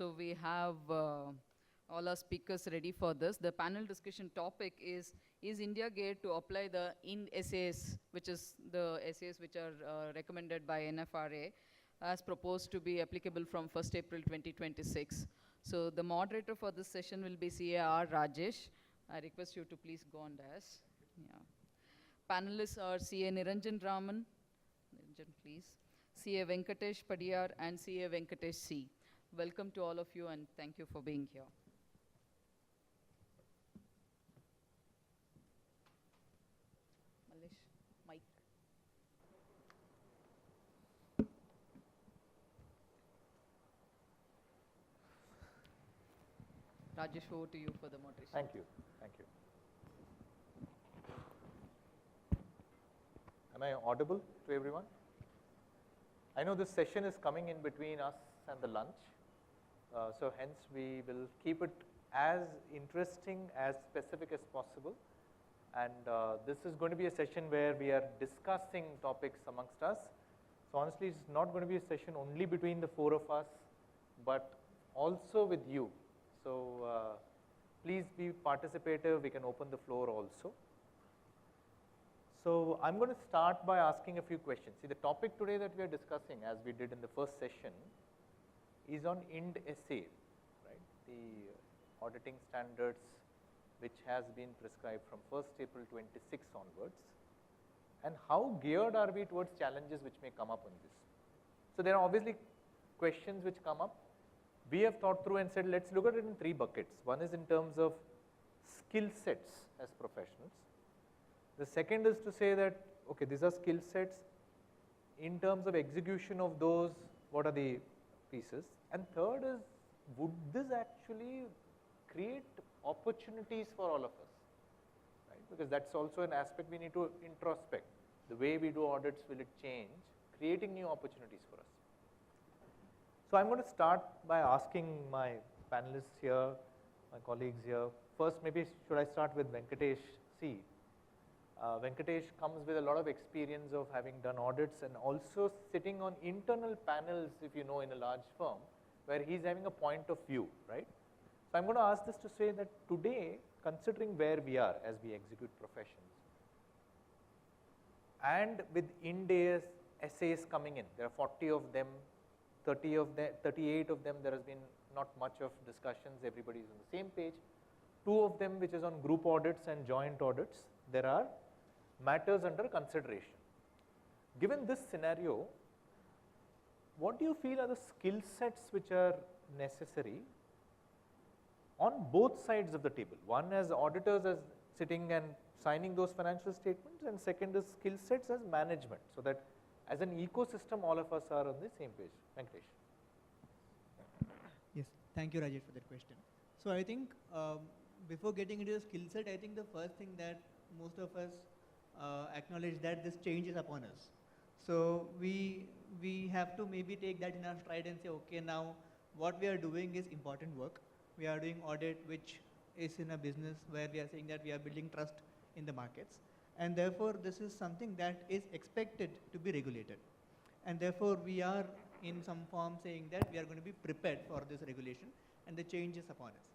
So we have all our speakers ready for this. The panel discussion topic is India geared to apply the IND essays, which is the essays which are recommended by NFRA, as proposed to be applicable from 1st April 2026. So the moderator for this session will be CA.R.Rajesh. I request you to please go on dais. Yeah. Panelists are CA.Niranjan Raman, Niranjan, please, CA.Venkatesh Padiyar, and CA.Venkatesh C. Welcome to all of you, and thank you for being here. Malish, Mike. Rajesh, over to you for the moderation. Thank you. Thank you. Am I audible to everyone? I know this session is coming in between us and the lunch, so hence we will keep it as interesting, as specific as possible. And this is going to be a session where we are discussing topics amongst us. So honestly, it's not going to be a session only between the four of us, but also with you. So please be participative. We can open the floor also. So I'm going to start by asking a few questions. See, the topic today that we are discussing, as we did in the first session, is on IND essay, right? The auditing standards which has been prescribed from 1st April 26 onwards, and how geared are we towards challenges which may come up on this. So there are obviously questions which come up. We have thought through and said, let's look at it in three buckets. One is in terms of skill sets as professionals. The second is to say that, okay, these are skill sets. In terms of execution of those, what are the pieces? And third is, would this actually create opportunities for all of us? Right? Because that's also an aspect we need to introspect. The way we do audits, will it change? Creating new opportunities for us. So I'm going to start by asking my panelists here, my colleagues here. First, maybe should I start with Venkatesh C. Venkatesh comes with a lot of experience of having done audits and also sitting on internal panels, if you know, in a large firm, where he's having a point of view, right? So I'm going to ask this to say that today, considering where we are as we execute professions, and with IND essays coming in, there are 40 of them, 38 of them, there has been not much of discussions, everybody is on the same page. 2 of them which is on group audits and joint audits, there are matters under consideration. Given this scenario, what do you feel are the skill sets which are necessary on both sides of the table? One as auditors as sitting and signing those financial statements, and second is skill sets as management, so that as an ecosystem all of us are on the same page. Venkatesh. Yes, thank you Rajesh for that question. So I think before getting into the skill set, I think the first thing that most of us acknowledge that this change is upon us. So we have to maybe take that in our stride and say, okay, now what we are doing is important work. We are doing audit, which is in a business where we are saying that we are building trust in the markets. And therefore, this is something that is expected to be regulated. And therefore, we are in some form saying that we are going to be prepared for this regulation, and the change is upon us.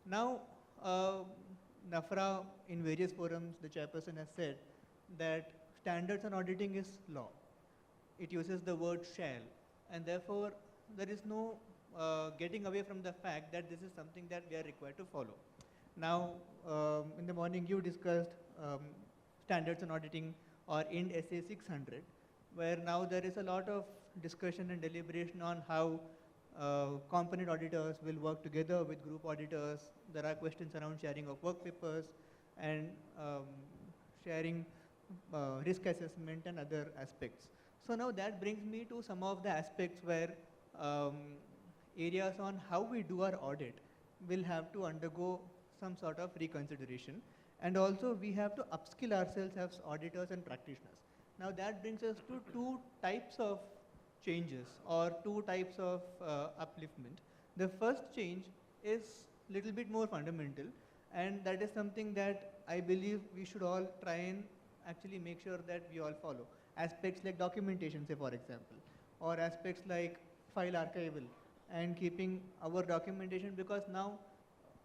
Now, NAFRA in various forums, the chairperson has said that standards on auditing is law. It uses the word shall, and therefore there is no getting away from the fact that this is something that we are required to follow. Now, in the morning you discussed standards on auditing or IND SA 600, where now there is a lot of discussion and deliberation on how component auditors will work together with group auditors. There are questions around sharing of work papers and sharing risk assessment and other aspects. So now that brings me to some of the aspects where areas on how we do our audit will have to undergo some sort of reconsideration. And also we have to upskill ourselves as auditors and practitioners. Now that brings us to 2 types of changes or 2 types of upliftment. The first change is little bit more fundamental, and that is something that I believe we should all try and actually make sure that we all follow. Aspects like documentation, say for example, or aspects like file archival, and keeping our documentation, because now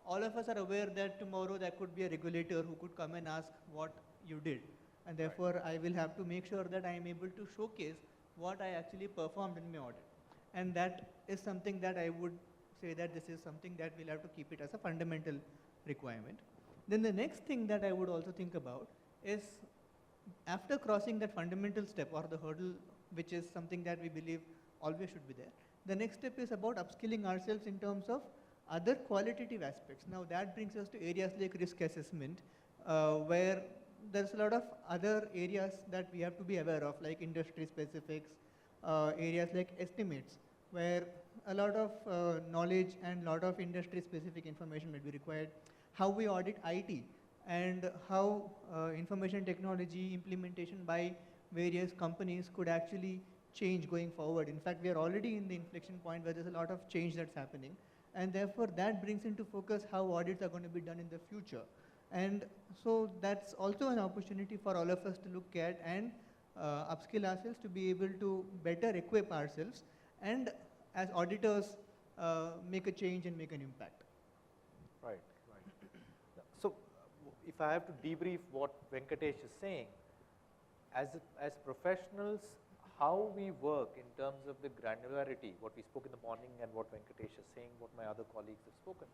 all of us are aware that tomorrow there could be a regulator who could come and ask what you did. And therefore, I will have to make sure that I am able to showcase what I actually performed in my audit. And that is something that I would say that this is something that we'll have to keep it as a fundamental requirement. Then the next thing that I would also think about is, after crossing that fundamental step or the hurdle, which is something that we believe always should be there, the next step is about upskilling ourselves in terms of other qualitative aspects. Now that brings us to areas like risk assessment, where there's a lot of other areas that we have to be aware of, like industry specifics, areas like estimates, where a lot of knowledge and lot of industry specific information will be required. How we audit IT, and how information technology implementation by various companies could actually change going forward. In fact, we are already in the inflection point where there's a lot of change that's happening, and therefore that brings into focus how audits are going to be done in the future. And so that's also an opportunity for all of us to look at and upskill ourselves to be able to better equip ourselves, and as auditors make a change and make an impact. Right, right. So, if I have to debrief what Venkatesh is saying, as professionals, how we work in terms of the granularity, what we spoke in the morning and what Venkatesh is saying, what my other colleagues have spoken.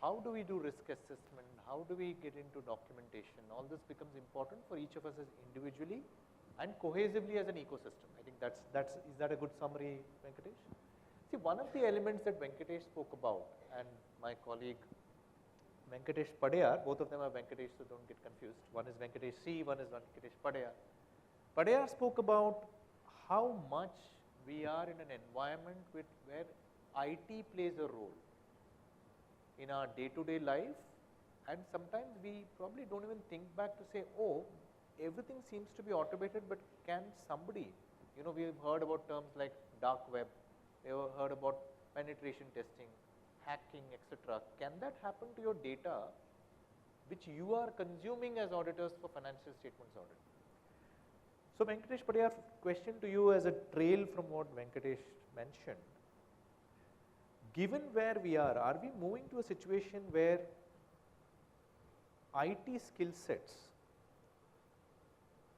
How do we do risk assessment? How do we get into documentation? All this becomes important for each of us as individually and cohesively as an ecosystem. I think is that a good summary, Venkatesh? See, one of the elements that Venkatesh spoke about, and my colleague Venkatesh Padiyar, both of them are Venkatesh, so don't get confused. One is Venkatesh C, one is Venkatesh Padiyar. Padiyar spoke about how much we are in an environment where IT plays a role in our day-to-day life, and sometimes we probably don't even think back to say, oh, everything seems to be automated, but can somebody, we've heard about terms like dark web, we've heard about penetration testing, hacking, etc. Can that happen to your data which you are consuming as auditors for financial statements audit? So Venkatesh Padiyar, question to you as a trail from what Venkatesh mentioned. Given where we are we moving to a situation where IT skill sets,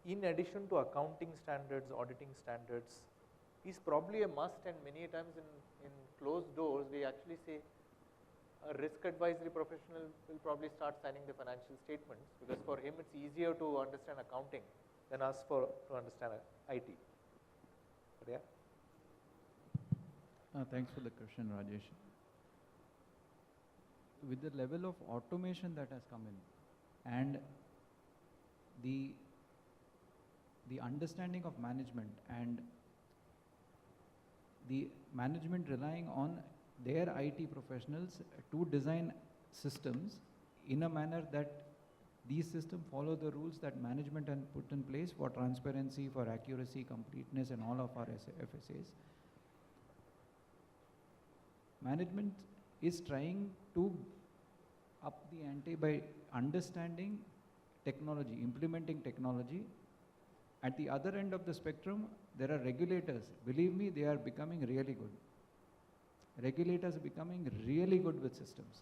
in addition to accounting standards, auditing standards, is probably a must, and many times in closed doors, we actually say a risk advisory professional will probably start signing the financial statements, because for him it's easier to understand accounting than us to understand IT. But yeah. Thanks for the question, Rajesh. With the level of automation that has come in, and the understanding of management, and the management relying on their IT professionals to design systems in a manner that these systems follow the rules that management has put in place for transparency, for accuracy, completeness, and all of our FSAs. Management is trying to up the ante by understanding technology, implementing technology. At the other end of the spectrum, there are regulators. Believe me, they are becoming really good. Regulators are becoming really good with systems.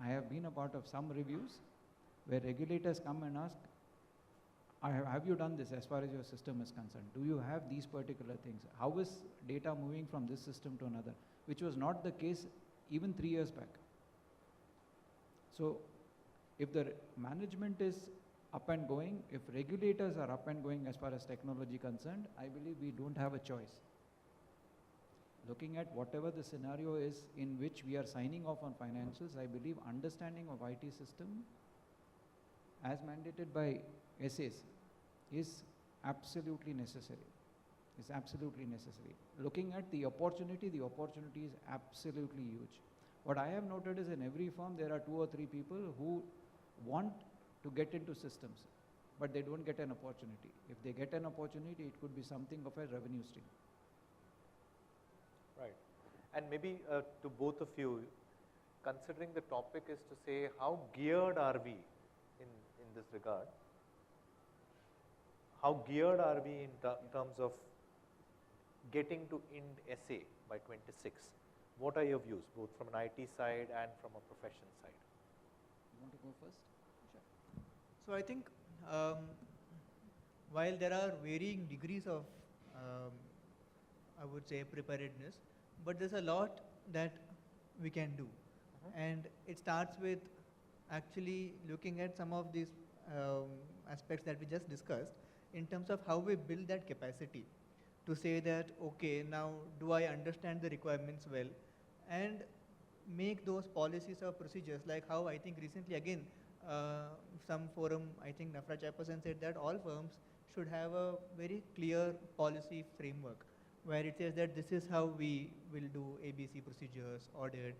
I have been a part of some reviews where regulators come and ask, have you done this as far as your system is concerned? Do you have these particular things? How is data moving from this system to another? Which was not the case even 3 years back. So if the management is up and going, if regulators are up and going as far as technology concerned, I believe we don't have a choice. Looking at whatever the scenario is in which we are signing off on financials, I believe understanding of IT system as mandated by SAs is absolutely necessary. Is absolutely necessary. Looking at the opportunity is absolutely huge. What I have noted is in every firm there are 2 or 3 people who want to get into systems, but they don't get an opportunity. If they get an opportunity, it could be something of a revenue stream. Right. And maybe to both of you, considering the topic is to say how geared are we in this regard? How geared are we in terms of getting to IND SA by 26? What are your views, both from an IT side and from a profession side? You want to go first? Sure. So I think while there are varying degrees of, I would say, preparedness, but there's a lot that we can do. And it starts with actually looking at some of these aspects that we just discussed in terms of how we build that capacity to say that, okay, now do I understand the requirements well, and make those policies or procedures, like how I think recently again some forum, I think Nafra Chairperson said that all firms should have a very clear policy framework where it says that this is how we will do ABC procedures, audit,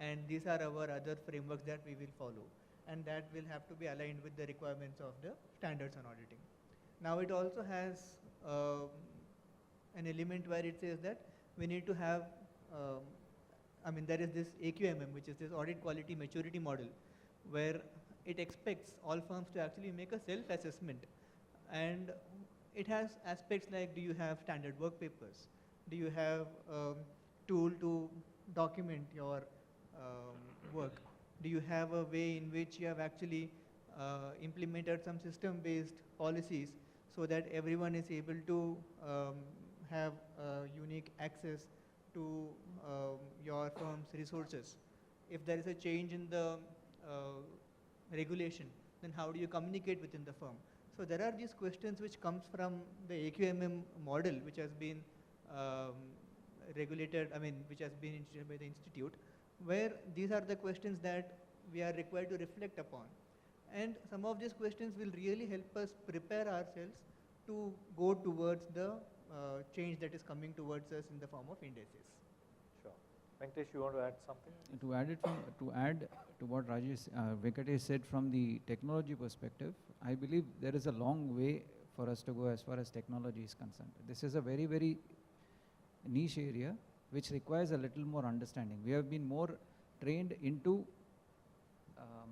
and these are our other frameworks that we will follow, and that will have to be aligned with the requirements of the standards on auditing. Now it also has an element where it says that we need to have, there is this AQMM, which is this audit quality maturity model, where it expects all firms to actually make a self-assessment. And it has aspects like, do you have standard work papers? Do you have a tool to document your work? Do you have a way in which you have actually implemented some system-based policies so that everyone is able to have unique access to your firm's resources? If there is a change in the regulation, then how do you communicate within the firm? So there are these questions which comes from the AQMM model, which has been regulated, which has been instituted by the institute, where these are the questions that we are required to reflect upon. And some of these questions will really help us prepare ourselves to go towards the change that is coming towards us in the form of indices. Sure. Venkatesh, you want to add something? To add to what Venkatesh said from the technology perspective, I believe there is a long way for us to go as far as technology is concerned. This is a very, very niche area which requires a little more understanding. We have been more trained into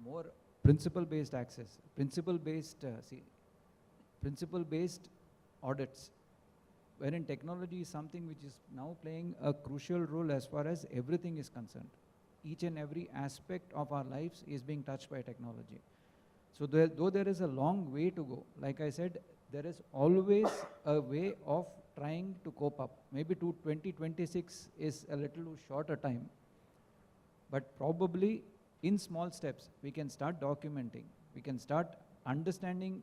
more principle-based access, principle-based audits, wherein technology is something which is now playing a crucial role as far as everything is concerned. Each and every aspect of our lives is being touched by technology. So though there is a long way to go, like I said, there is always a way of trying to cope up. Maybe to 2026 is a little short a time, but probably in small steps, we can start documenting, we can start understanding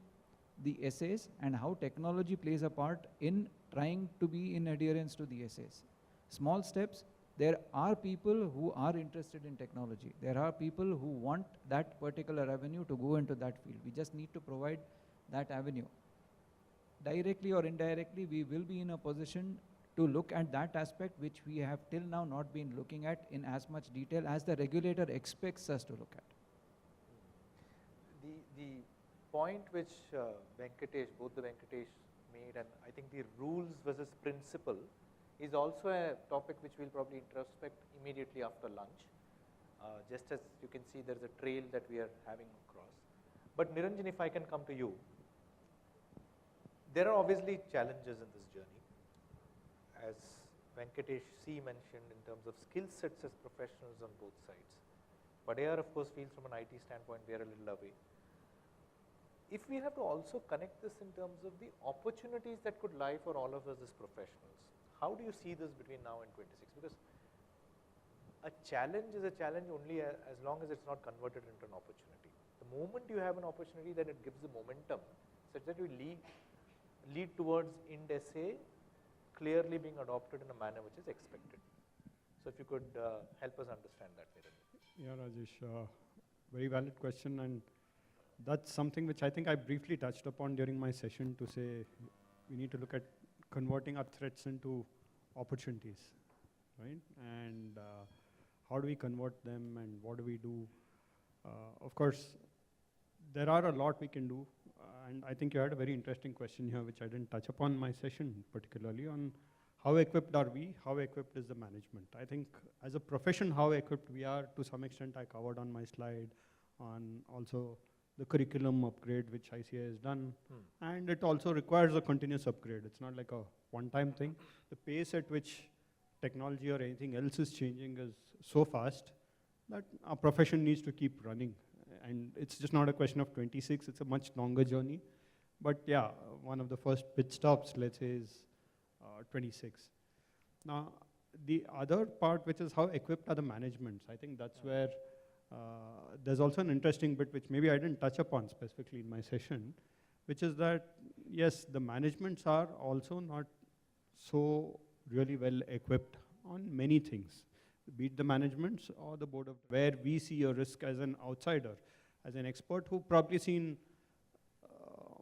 the essays and how technology plays a part in trying to be in adherence to the essays. Small steps. There are people who are interested in technology. There are people who want that particular avenue to go into that field. We just need to provide that avenue. Directly or indirectly, we will be in a position to look at that aspect which we have till now not been looking at in as much detail as the regulator expects us to look at. The point which Venkatesh, both the Venkatesh made, and I think the rules versus principle is also a topic which we'll probably introspect immediately after lunch. Just as you can see, there's a trail that we are having across. But Niranjan, if I can come to you, there are obviously challenges in this journey. As Venkatesh C mentioned, in terms of skill sets as professionals on both sides. Padiyar, of course, feels from an IT standpoint we are a little away. If we have to also connect this in terms of the opportunities that could lie for all of us as professionals, how do you see this between now and 26? Because a challenge is a challenge only as long as it's not converted into an opportunity. The moment you have an opportunity, then it gives the momentum such that you lead towards IND SA clearly being adopted in a manner which is expected. So if you could help us understand that, Niranjan. Yeah, Rajesh, very valid question, and that's something which I think I briefly touched upon during my session to say we need to look at converting our threats into opportunities, right? And how do we convert them and what do we do? Of course, there are a lot we can do. And I think you had a very interesting question here, which I didn't touch upon in my session, particularly on how equipped are we, how equipped is the management. I think as a profession, how equipped we are, to some extent I covered on my slide, on also the curriculum upgrade which ICA has done. And it also requires a continuous upgrade. It's not like a one-time thing. The pace at which technology or anything else is changing is so fast that our profession needs to keep running. And it's just not a question of 26, it's a much longer journey. But yeah, one of the first pit stops, let's say, is 26. Now, the other part, which is how equipped are the managements, I think that's where there's also an interesting bit which maybe I didn't touch upon specifically in my session, which is that, yes, the managements are also not so really well equipped on many things, be it the managements or the board of, where we see a risk as an outsider, as an expert who probably seen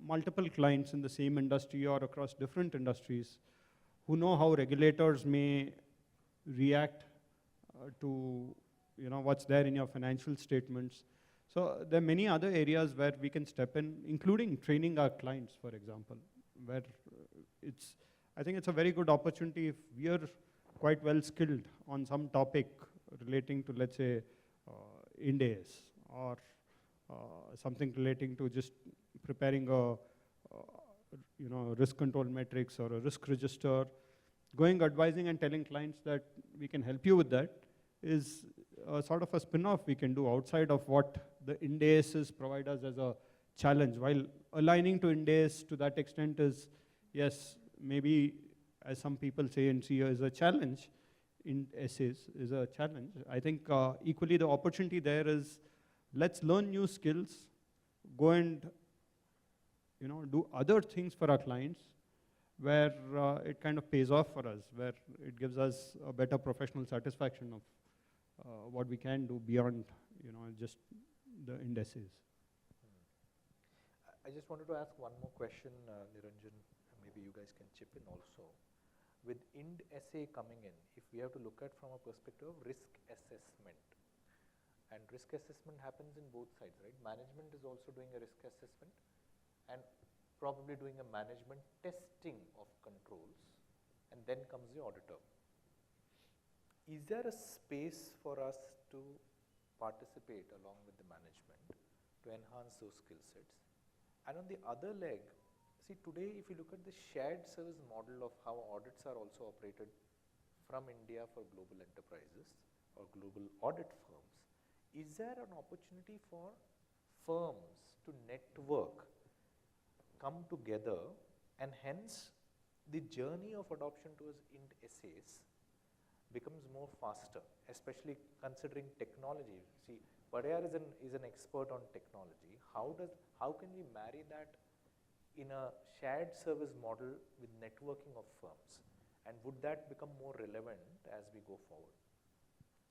multiple clients in the same industry or across different industries, who know how regulators may react to what's there in your financial statements. So there are many other areas where we can step in, including training our clients, for example, where I think it's a very good opportunity if we are quite well skilled on some topic relating to, let's say, Ind AS, or something relating to just preparing a risk control metrics or a risk register. Going advising and telling clients that we can help you with that is sort of a spin-off we can do outside of what the Ind ASs provide us as a challenge. While aligning to Ind AS to that extent is, yes, maybe as some people say in CA is a challenge, in essays is a challenge. I think equally the opportunity there is, let's learn new skills, go and do other things for our clients, where it kind of pays off for us, where it gives us a better professional satisfaction of what we can do beyond just the indices. I just wanted to ask one more question, Niranjan, and maybe you guys can chip in also. With Ind essay coming in, if we have to look at from a perspective of risk assessment, and risk assessment happens in both sides, right? Management is also doing a risk assessment and probably doing a management testing of controls, and then comes the auditor. Is there a space for us to participate along with the management to enhance those skill sets? And on the other leg, see today if you look at the shared service model of how audits are also operated from India for global enterprises or global audit firms, is there an opportunity for firms to network, come together, and hence the journey of adoption towards Ind essays becomes more faster, especially considering technology. See, Padiyar is an expert on technology. How can we marry that in a shared service model with networking of firms? And would that become more relevant as we go forward?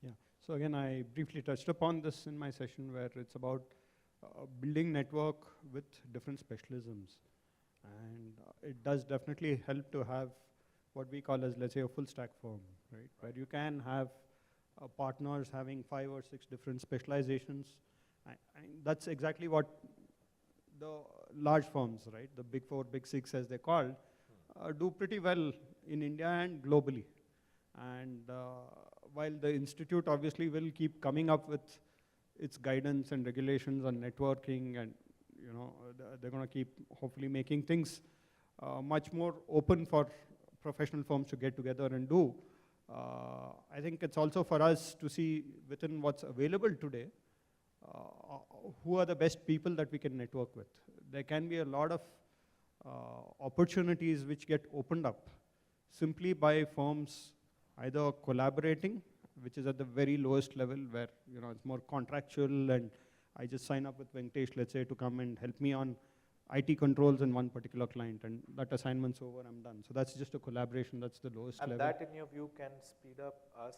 Yeah, so again, I briefly touched upon this in my session, where it's about building network with different specialisms. And it does definitely help to have what we call as, let's say, a full stack firm, right? Where you can have partners having 5 or 6 different specializations. And that's exactly what the large firms, right, the big 4, big 6 as they're called, do pretty well in India and globally. And while the institute obviously will keep coming up with its guidance and regulations on networking, and they're going to keep hopefully making things much more open for professional firms to get together and do. I think it's also for us to see within what's available today, who are the best people that we can network with. There can be a lot of opportunities which get opened up simply by firms either collaborating, which is at the very lowest level, where it's more contractual, and I just sign up with Venkatesh, let's say, to come and help me on IT controls in one particular client, and that assignment's over, I'm done. So that's just a collaboration, that's the lowest level. And that, in your view, can speed up us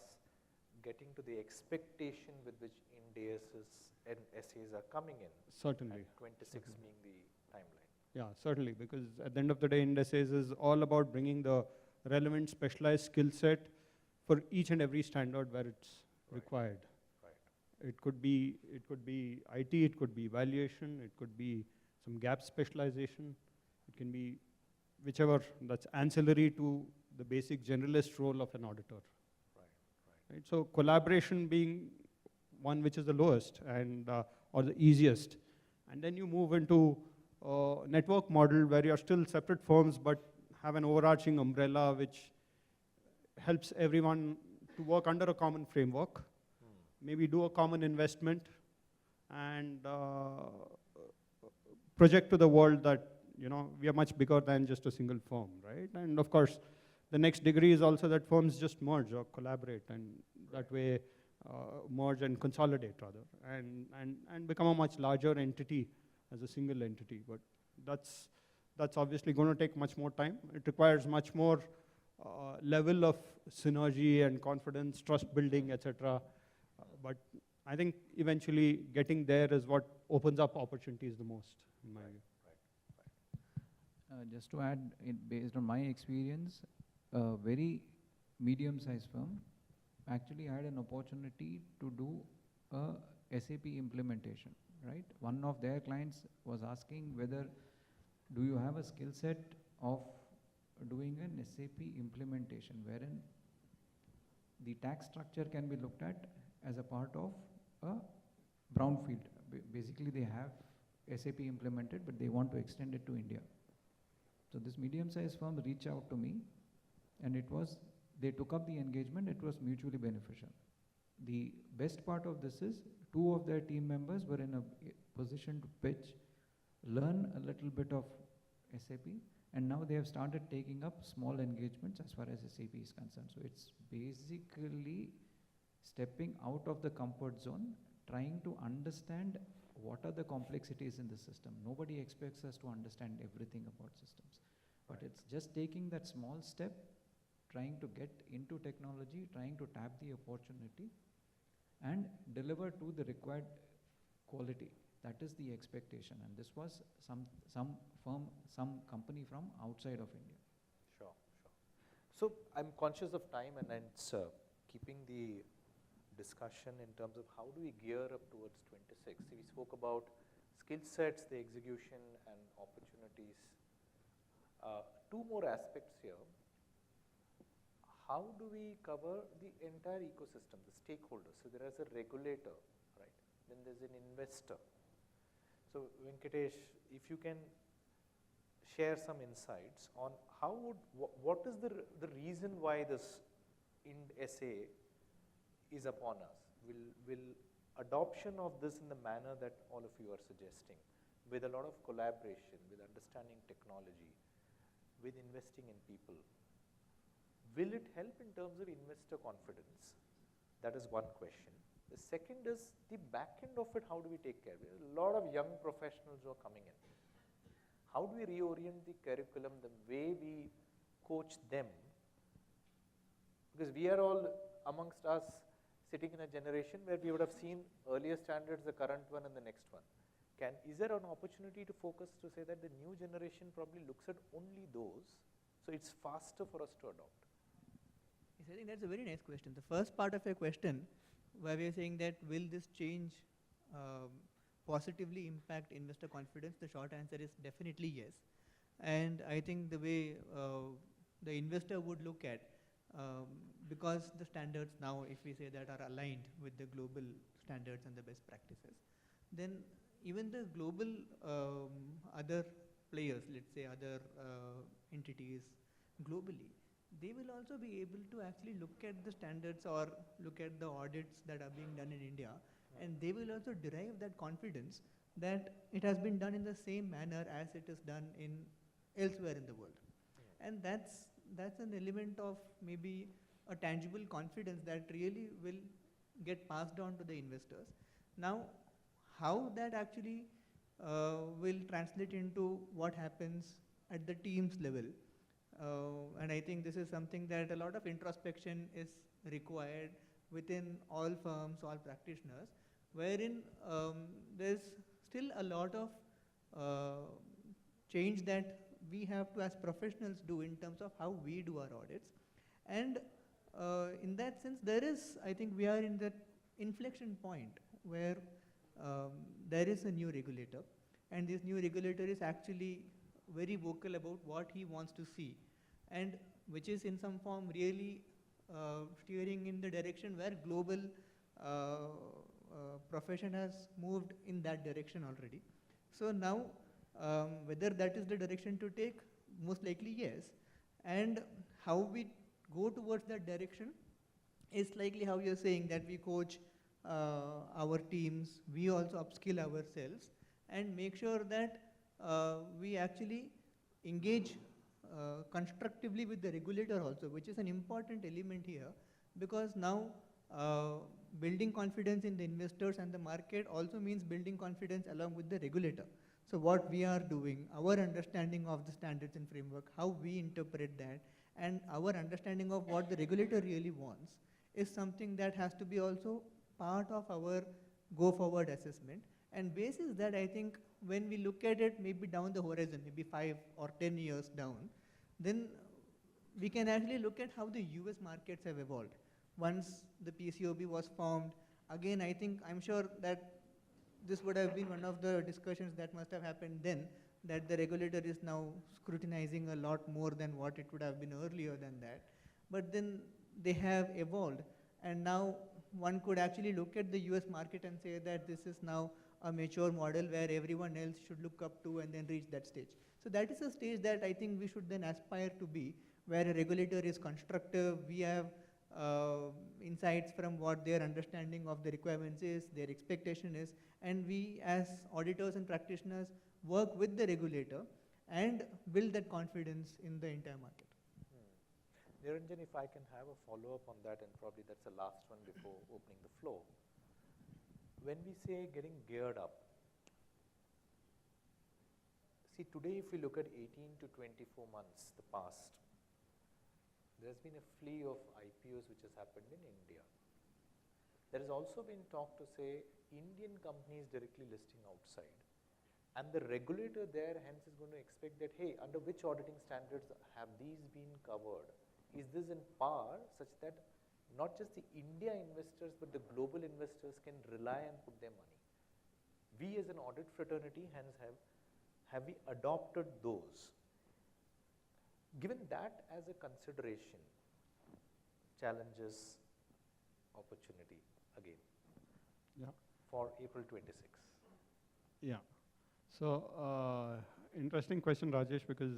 getting to the expectation with which Ind ASs and essays are coming in. Certainly. And 26 being the timeline. Yeah, certainly, because at the end of the day, Ind essays is all about bringing the relevant specialized skill set for each and every standard where it's required. Right. It could be IT, it could be evaluation, it could be some gap specialization, it can be whichever that's ancillary to the basic generalist role of an auditor. Right. So collaboration being one which is the lowest and or the easiest, and then you move into a network model where you're still separate firms but have an overarching umbrella which helps everyone to work under a common framework, maybe do a common investment, and project to the world that, we are much bigger than just a single firm, right? And of course, the next degree is also that firms just merge or collaborate, and that way merge and consolidate rather, and become a much larger entity as a single entity. But that's obviously going to take much more time. It requires much more level of synergy and confidence, trust building, etc. But I think eventually getting there is what opens up opportunities the most, in my view. Just to add, based on my experience, a very medium-sized firm actually had an opportunity to do a SAP implementation, right? One of their clients was asking whether, do you have a skill set of doing an SAP implementation, wherein the tax structure can be looked at as a part of a brownfield. Basically, they have SAP implemented, but they want to extend it to India. So this medium-sized firm reached out to me, and they took up the engagement. It was mutually beneficial. The best part of this is 2 of their team members were in a position to pitch, learn a little bit of SAP, and now they have started taking up small engagements as far as SAP is concerned. So it's basically stepping out of the comfort zone, trying to understand what are the complexities in the system. Nobody expects us to understand everything about systems, but it's just taking that small step, trying to get into technology, trying to tap the opportunity, and deliver to the required quality. That is the expectation, and this was some firm, some company from outside of India. Sure. So I'm conscious of time, and it's keeping the discussion in terms of how do we gear up towards 26. We spoke about skill sets, the execution, and opportunities. 2 more aspects here. How do we cover the entire ecosystem, the stakeholders? So there is a regulator, right? Then there's an investor. So Venkatesh, if you can share some insights on what is the reason why this IND SA is upon us? Will adoption of this in the manner that all of you are suggesting, with a lot of collaboration, with understanding technology, with investing in people, will it help in terms of investor confidence? That is one question. The second is the back end of it, how do we take care? There are a lot of young professionals who are coming in. How do we reorient the curriculum, the way we coach them? Because we are all amongst us sitting in a generation where we would have seen earlier standards, the current one and the next one. Is there an opportunity to focus to say that the new generation probably looks at only those, so it's faster for us to adopt? Yes, I think that's a very nice question. The first part of your question, where we are saying that will this change positively impact investor confidence, the short answer is definitely yes. And I think the way the investor would look at, because the standards now, if we say that, are aligned with the global standards and the best practices, then even the global other players, let's say other entities globally, they will also be able to actually look at the standards or look at the audits that are being done in India, and they will also derive that confidence that it has been done in the same manner as it is done in elsewhere in the world. And that's an element of maybe a tangible confidence that really will get passed on to the investors. Now, how that actually will translate into what happens at the teams level, and I think this is something that a lot of introspection is required within all firms, all practitioners, wherein there's still a lot of change that we have to as professionals do in terms of how we do our audits. And in that sense, I think we are in that inflection point where there is a new regulator, and this new regulator is actually very vocal about what he wants to see, and which is in some form really steering in the direction where global profession has moved in that direction already. So now, whether that is the direction to take, most likely yes. And how we go towards that direction is likely how you're saying that we coach our teams, we also upskill ourselves and make sure that we actually engage constructively with the regulator also, which is an important element here, because now building confidence in the investors and the market also means building confidence along with the regulator. So what we are doing, our understanding of the standards and framework, how we interpret that, and our understanding of what the regulator really wants is something that has to be also part of our go forward assessment. And basis that, I think when we look at it maybe down the horizon, maybe 5 or 10 years down, then we can actually look at how the US markets have evolved. Once the PCOB was formed, again I'm sure that this would have been one of the discussions that must have happened then, that the regulator is now scrutinizing a lot more than what it would have been earlier than that. But then they have evolved, and now one could actually look at the US market and say that this is now a mature model where everyone else should look up to and then reach that stage. So that is a stage that I think we should then aspire to be, where a regulator is constructive, we have insights from what their understanding of the requirements is, their expectation is, and we as auditors and practitioners work with the regulator and build that confidence in the entire market. Niranjan, if I can have a follow-up on that, and probably that's the last one before opening the floor. When we say getting geared up, see today if we look at 18 to 24 months, the past, there's been a flea of IPOs which has happened in India. There has also been talk to say Indian companies directly listing outside. And the regulator there hence is going to expect that, hey, under which auditing standards have these been covered? Is this in par such that not just the India investors but the global investors can rely and put their money? We as an audit fraternity hence have we adopted those? Given that as a consideration, challenges, opportunity again, for April 26. Yeah. So, interesting question, Rajesh, because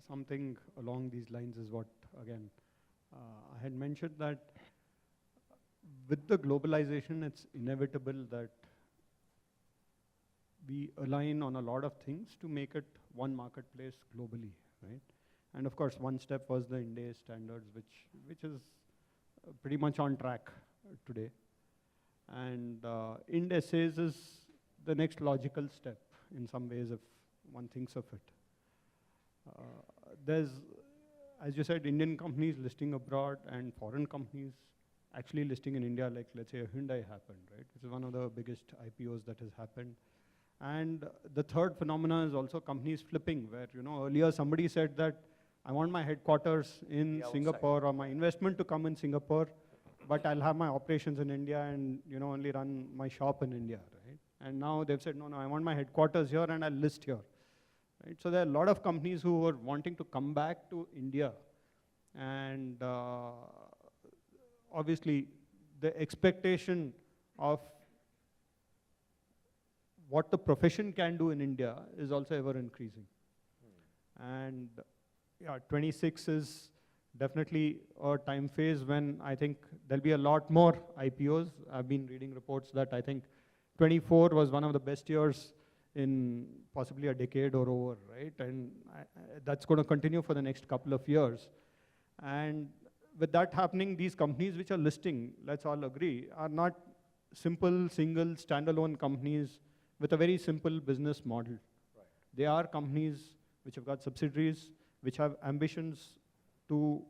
something along these lines is what, again, I had mentioned that with the globalization, it's inevitable that we align on a lot of things to make it one marketplace globally, right? And of course, one step was the Ind-AS standards, which is pretty much on track today. And Ind-AS is the next logical step in some ways if one thinks of it. There's, as you said, Indian companies listing abroad and foreign companies actually listing in India, like let's say a Hyundai happened, right? Which is one of the biggest IPOs that has happened. And the third phenomena is also companies flipping, where earlier somebody said that I want my headquarters in Singapore or my investment to come in Singapore, but I'll have my operations in India and only run my shop in India, right? And now they've said, no, I want my headquarters here and I'll list here, right? So there are a lot of companies who are wanting to come back to India, and obviously the expectation of what the profession can do in India is also ever increasing. And yeah, 26 is definitely a time phase when I think there'll be a lot more IPOs. I've been reading reports that I think 24 was one of the best years in possibly a decade or over, right? And that's going to continue for the next couple of years. And with that happening, these companies which are listing, let's all agree, are not simple, single, standalone companies with a very simple business model. Right. They are companies which have got subsidiaries, which have ambitions to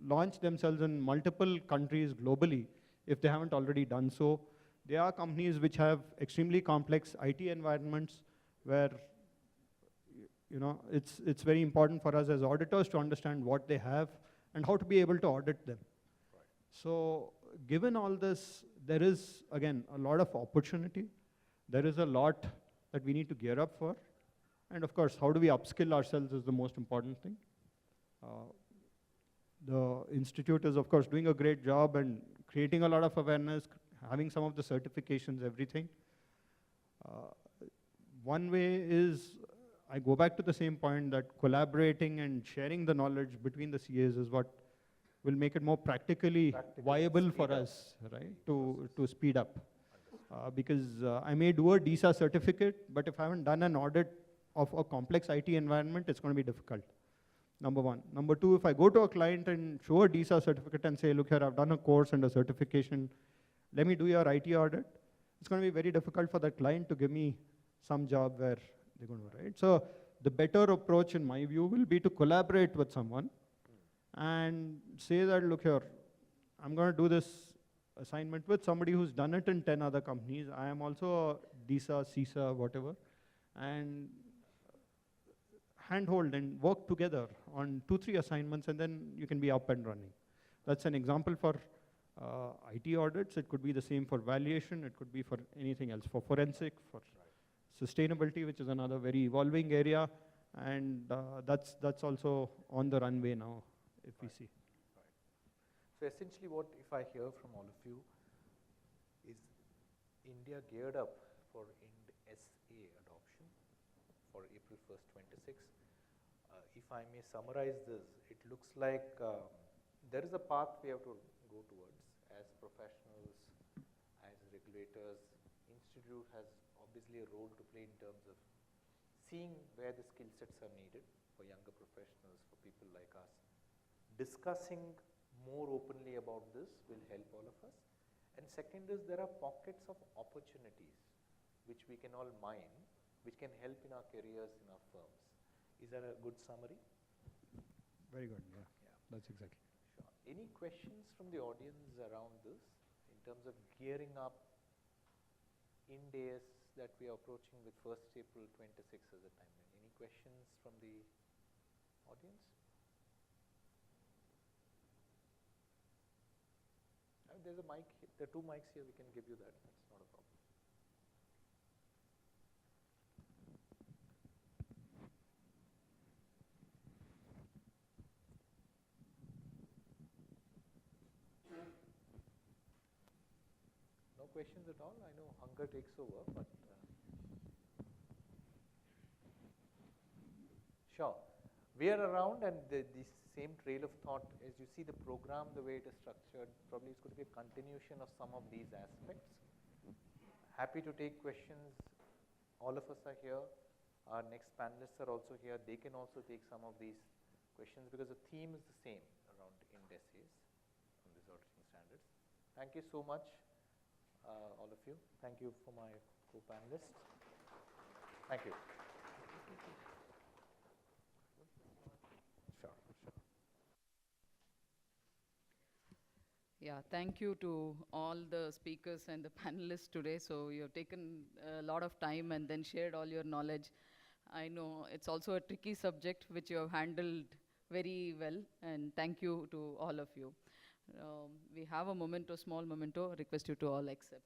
launch themselves in multiple countries globally if they haven't already done so. They are companies which have extremely complex IT environments where it's very important for us as auditors to understand what they have and how to be able to audit them. Right. So given all this, there is, again, a lot of opportunity. There is a lot that we need to gear up for. And of course, how do we upskill ourselves is the most important thing. The institute is, of course, doing a great job and creating a lot of awareness, having some of the certifications, everything. One way is, I go back to the same point that collaborating and sharing the knowledge between the CAs is what will make it more practically viable for us, right, to speed up. Because I may do a DISA certificate, but if I haven't done an audit of a complex IT environment, it's going to be difficult. Number one. Number two, if I go to a client and show a DISA certificate and say, look here, I've done a course and a certification, let me do your IT audit, it's going to be very difficult for that client to give me some job where they're going to, right? So the better approach, in my view, will be to collaborate with someone and say that, look here, I'm going to do this assignment with somebody who's done it in 10 other companies. I am also a DISA, CISA, whatever, and handhold and work together on 2-3 assignments, and then you can be up and running. That's an example for IT audits. It could be the same for valuation. It could be for anything else, for forensic, for sustainability, which is another very evolving area, and that's also on the runway now, if we see. So essentially what, if I hear from all of you, is India geared up for IND SA adoption for April 1st, 26. If I may summarize this, it looks like there is a path we have to go towards as professionals, as regulators. Institute has obviously a role to play in terms of seeing where the skill sets are needed for younger professionals, for people like us. Discussing more openly about this will help all of us. And second is, there are pockets of opportunities which we can all mine, which can help in our careers, in our firms. Is that a good summary? Very good, yeah. That's exactly. Sure. Any questions from the audience around this in terms of gearing up IND AS that we are approaching with 1st April 26 as a timeline? Any questions from the audience? There's a mic, there are 2 mics here, we can give you that, that's not a problem. No questions at all? I know hunger takes over, but sure. We are around, and this same trail of thought, as you see the program, the way it is structured, probably it's going to be a continuation of some of these aspects. Happy to take questions. All of us are here. Our next panelists are also here. They can also take some of these questions because the theme is the same around IND SAs on these auditing standards. Thank you so much, all of you. Thank you for my co-panelists. Thank you. Yeah, thank you to all the speakers and the panelists today. So you have taken a lot of time and then shared all your knowledge. I know it's also a tricky subject which you have handled very well, and thank you to all of you. We have a memento, small memento, request you to all accept.